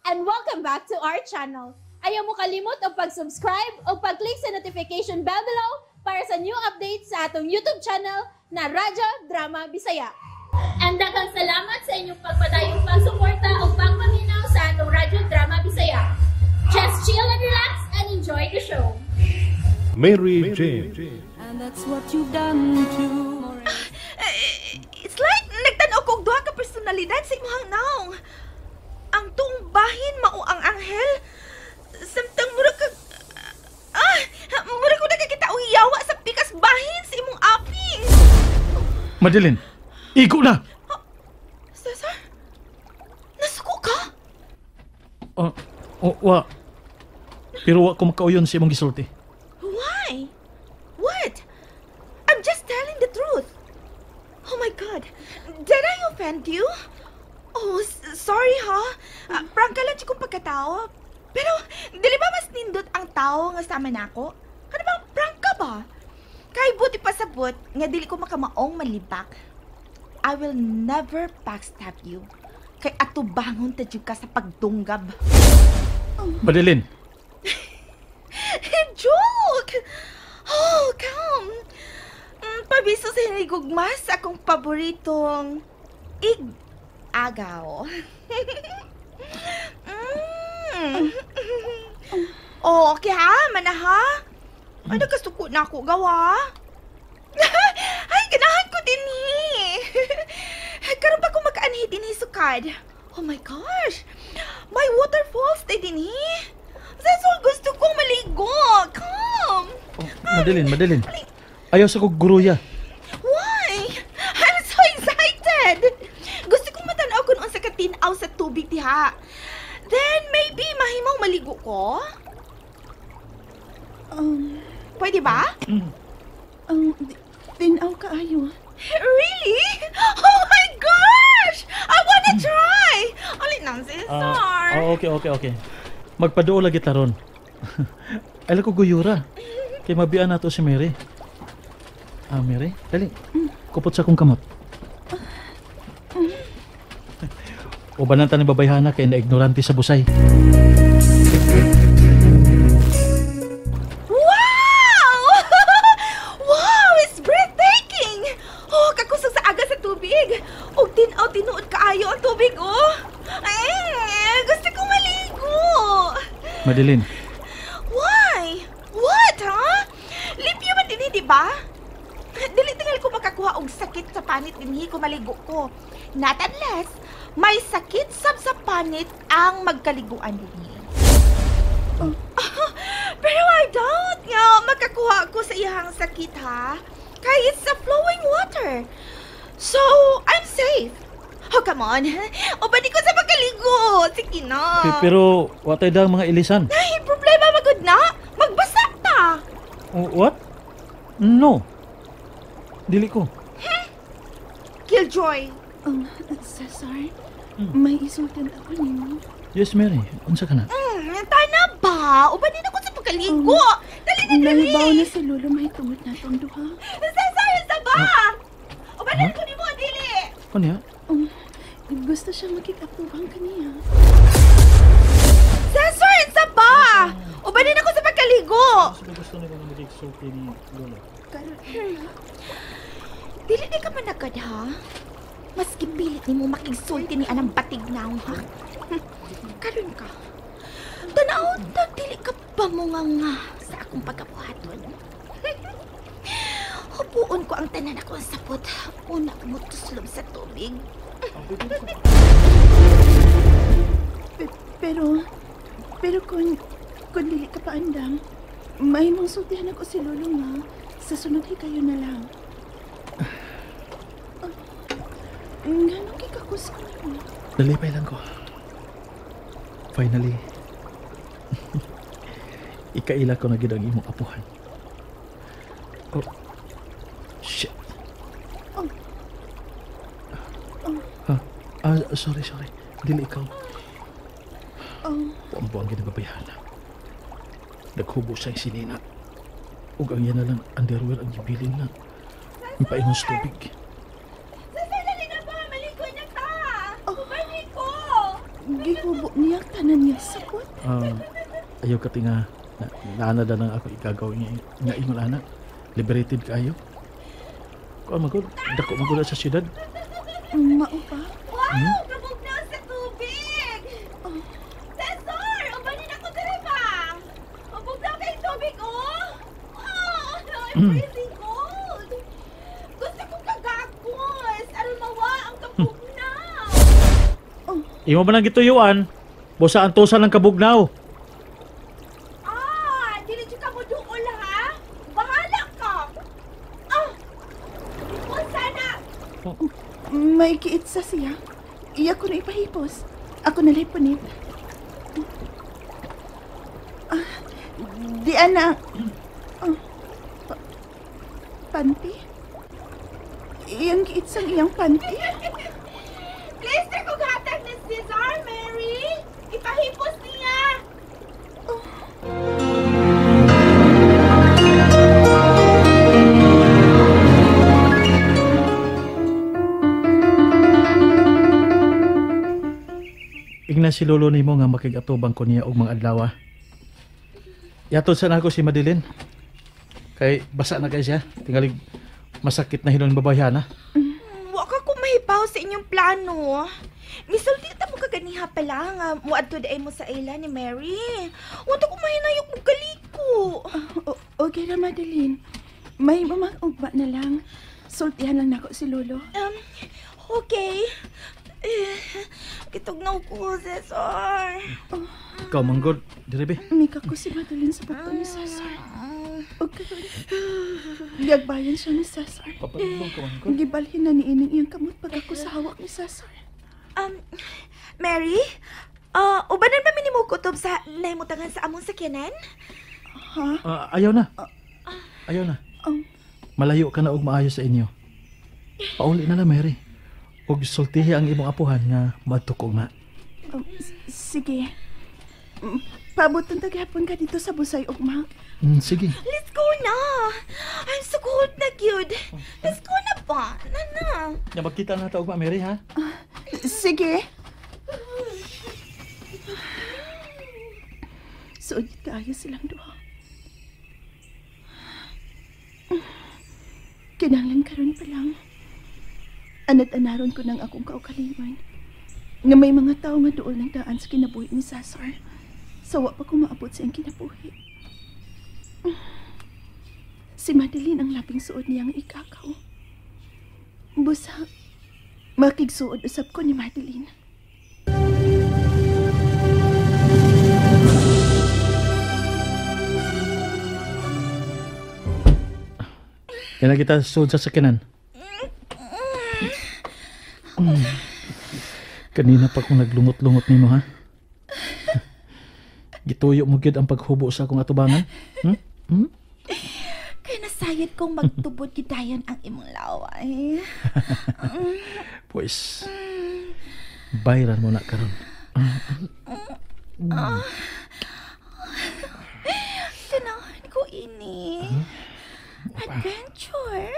and welcome back to our channel. Ayaw mo kalimot o pag-subscribe o pag-click sa notification bell below para sa new updates sa atong YouTube channel na Radyo Drama Bisaya. And daghang salamat sa inyong pagpadayong pagsuporta o pagpaminaw sa atong Radyo Drama Bisaya. Just chill and relax and enjoy the show. Mary Jane. And that's what you've done to It's like nagtanaw kong duha ka personalidad sa imong naong. Ang tuong bahin mao ang anghel. Samtang mura ka mura ko nakakita og yawa sa pikas bahin sa imong aping. Madeline, igo na! Cesar? Nasuko ka? Wa. Pero wa ko makauyon sa imong gisulti. Why? What? I'm just telling the truth. Oh my God. Did I offend you? Oh, sorry ha. Prangka lang kong pagkatao. Pero, dili ba mas nindot ang tao nga sama nako? Ano ba, prangka ba? Kay buti pasabot, nga dili ko makamaong malibak. I will never backstab you. Kay atubangon tadyog ka sa pagdunggab. Madeline, Joke! Oh, come. Pabiso sa hinigugmas akong paboritong agaw. Oh, okay ha? Mana ha? Ano kasuko na ako gawa? Ay, ganahan ko din karon pa ko makaanhi din sukad. Oh my gosh! May waterfalls din That's all gusto kong maligo. Come! Madeline. Ayaw sa kong guruya. Why? I'm so excited! Gusto kong matanaw kung unsa ka tinaw sa tubig diha. Then maybe mahimong maligo ko? Pwede ba? tinaw ka ayo. Really? Oh my gosh! I wanna try! Ulit nang Cesar. Okay. Magpaduo lagi taron. Ala ko guyura. Kay mabian nato si Mary. Mary, dali. Kupot sa kong kamot. Ubanan ta ni babayhana kay na-ignorante sa busay. Wow! Wow! It's breathtaking! Oh, kakusog sa aga sa tubig. Og tinaw tinuod kaayo ang tubig, oh. Gusto kong maligo. Madeline, Why? What, huh? Limpyo man din, di ba? Dili tingal ko makakuha og sakit sa panit dinhi ko maligo ko. Not unless may sakit sab sa panit ang magkaliguan dinhi. Pero I doubt nga makakuha ko sa iyang sakit, ha? Kaya it's a flowing water. So, I'm safe. Oh, come on. O ba di ko sa pagkaligo? Sige na. pero watay dang mga ilisan. Ay, problema magod na. Magbasa ta. What? No. Dili ko. Killjoy. Cesar, may isultan ako nimo. Yes, Mary. Unsa ka na? Tana ba? O ba di na ko sa pagkaligo? Dali na, dali. Nahibaw na si Lolo may tungod na itong duha. Cesar, sa ba? O ba di ko ni mo, dili. Ano niya? Gusto siya makikapuhang kaniya. Cesar, sa ba? O ba di na ko sa pagkaligo? Gusto na kong mag-exulti ni Lola. Dili di ka managad, ha? Maski pilit ni mo makigsulti ni anang batig na ha? Karon ka. Tanaw, dili ka pa mo nga sa akong pagkabuhaton. Hupuon ko ang tanan ako sa sapot. Una ko mo tuslob sa tubig. Pero kung dili ka pa andam, may mong sultihan ako si Lolo nga. Sa sunod kayo na lang. Ngano kikakus ko na. Dalipay lang ko. Finally. Ikaila ko na gid ang imong apuhan. Oh. Shit. Sorry. Dili ikaw. Buang-buang ginababayana. Naghubo siya yung sinina. Ug ang yan na lang underwear ang gibilin na. Ipaingon sa tubig. Cesar, dali na ba? Maligo na ka! Balik ko! Gihubo niya tanan niya sapot. Ayaw ka tinga naana da nang ako igagaw nga ingon anak. Liberated kaayo. Kuan magud dako magud sa syudad. Mao ba? Wow! Kabugnaw sa tubig! Cesar! Ubanin ako diri ba? Kabugnaw kay tubig, oh! Wow! I'm freezing cold! Gusto kong kagagos! Aron mawa ang kabugnaw! Imo man ang gituyuan. Busa antosan ng kabugnaw. Dili dyan ka mo duol, ha? Bahala ka! Sana! May kiit sa siya. Iya ko na ipahipos. Ako na lipunit. Di ana. Panty? Iyang kiit sang iyang panty? Please, kung hatag ni Cesar, Mary! Ipahipos niya! Ingna si lolo nimo nga makigatubang ko niya og mga adlaw. Yatod sa nako si Madeline. Kay basa na kay siya. Tingalig masakit na hinon babayana. Wa ka ko mahibaw sa inyong plano. Misulti ta mo kaganiha pala nga muadto day mo sa ila ni Mary. Wa ko mahinayok mo kaliko. Okay na, Madeline. May mamag-ugba na lang. Sultihan lang nako si lolo. Okay. Kitugnaw ko, Cesar. Ikaw manggod, dire be. Mika ko si Madeline sa bukto ni Cesar. Okay. Liagbayan siya ni Cesar. Papadulong ka manggod. Gibalhin na ni ining iyang kamot pag ako sa hawak ni Cesar. Mary? Ubanan ba minimukutob sa naimutangan sa among sakyanan? Ha? Ayaw na. Ayaw na. Malayo ka na og maayo sa inyo. Pauli na lang, Mary. Og sultihi ang imong apuhan nga madto na. Sige. Pabuton taghapon ka dito sa Busay, ugma. Sige. Let's go na! I'm so cold na, cute. Let's go na pa. Nana. Ya magkita na ta ugma, Mary, ha? Sige. Suod kaayo silang duha. Kinahanglan karon pa lang. Anad-anaron ko ng akong kaugalingon nga may mga tao nga duol ng daan sa kinabuhi ni Cesar. Sawa pa ko maabot sa iyang kinabuhi. Si Madeline ang labing suod niyang ikakaw. Busa, makigsuod usab ko ni Madeline. Yan na kita suod sa sakinan. Kanina pa kung naglungot-lungot nimo, ha? Gituyo mo gyud ang paghubo sa akong atubangan? Kaya nasayad kong magtubod gidayon ang imong laway. Pues, bayran mo na karon. Ganahan ko ini. Adventure.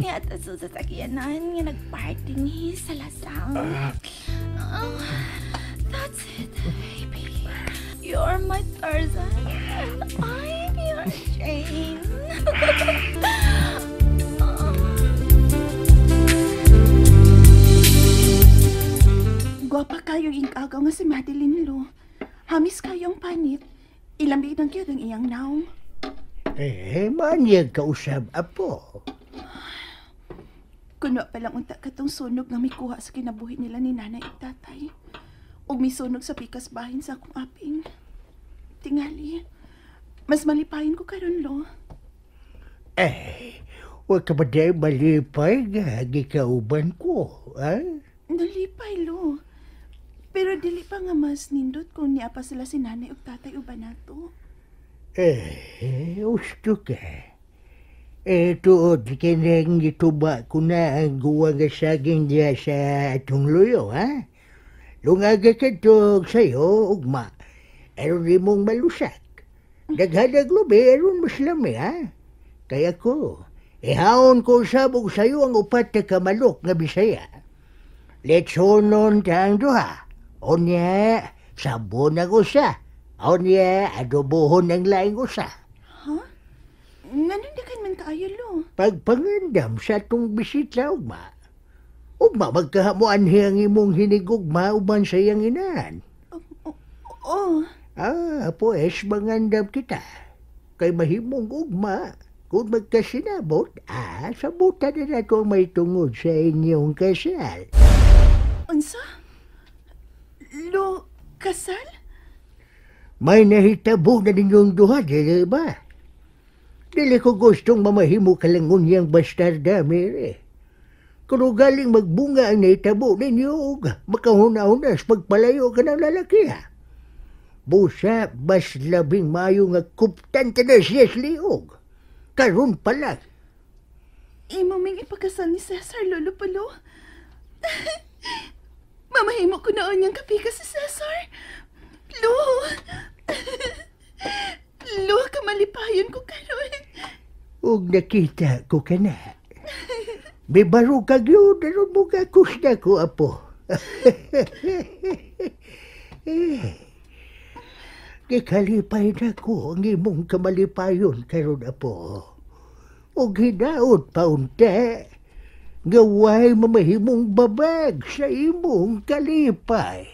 Niyata sa sasakyanan nga nagparty ni sa lasang. That's it, baby. You're my Tarzan and I'm your Jane. Gwapa kayo ingkagaw nga si Madeline, lo. Hamis kayong panit. Ilamig ng cute ang iyang naong. Maniyag kausab, apo. Kuno pa lang unta katong sunog nga may kuha sa kinabuhi nila ni nanay at tatay. Ug may sunog sa pikas bahin sa akong aping. Tingali, mas malipayin ko karon, lo. Huwag ka ba dahil malipay nga gikauban ko, ha? Nalipay, lo. Pero dili pa nga mas nindot kung niya pa sila si nanay ug tatay uban nato. Gusto ka. Tuod, kinang gituba ko na ang guwag saging diya sa atong luyo, ha? Lungaga ka tog sa'yo, ugma. Aron rin mong malusak. Daghadag lubi, aron mas lami, ha? Kaya ko, ihawon ko sabog sa'yo ang upat na kamalok nga Bisaya. Letsonon tang duha. O niya, sabon ang usa. O niya, adobohon ang laing usa. Ha? Ngayon di man kaayo, lo. Pagpangandam sa atong bisita, ugma. Ugma, magkahamuan hiyang imong hinigugma uban sa iyang inan. Oh, Pues, mangandam kita. Kay mahimong ugma. Kung magkasinabot, sabutan na nato ang may tungod sa inyong kasal. unsa? Lo, kasal? May nahitabo na ninyong duha, di ba? Dili ko gustong mamahimo kalangon niyang bastarda, Mary. Kung galing magbunga ang nahitabo ninyo, makahuna-huna sa pagpalayo ka ng lalaki, ha? Busa, bas labing mayo nga kuptan ka na siya sa liog. Karon pala. Imo ming ipagkasal ni Cesar, Lolo Palo. Mamahimo ko noon niyang kapika si Cesar. Lo! Lo, kamalipayon ko karon. Ug nakita ko ka na. May baro kag yun, naroon mo kakusna ko, apo. Kikalipay na ko ang imong kamalipayon karon, apo. Ug hinaot pa unta, gaway mamahimong babag sa imong kalipay.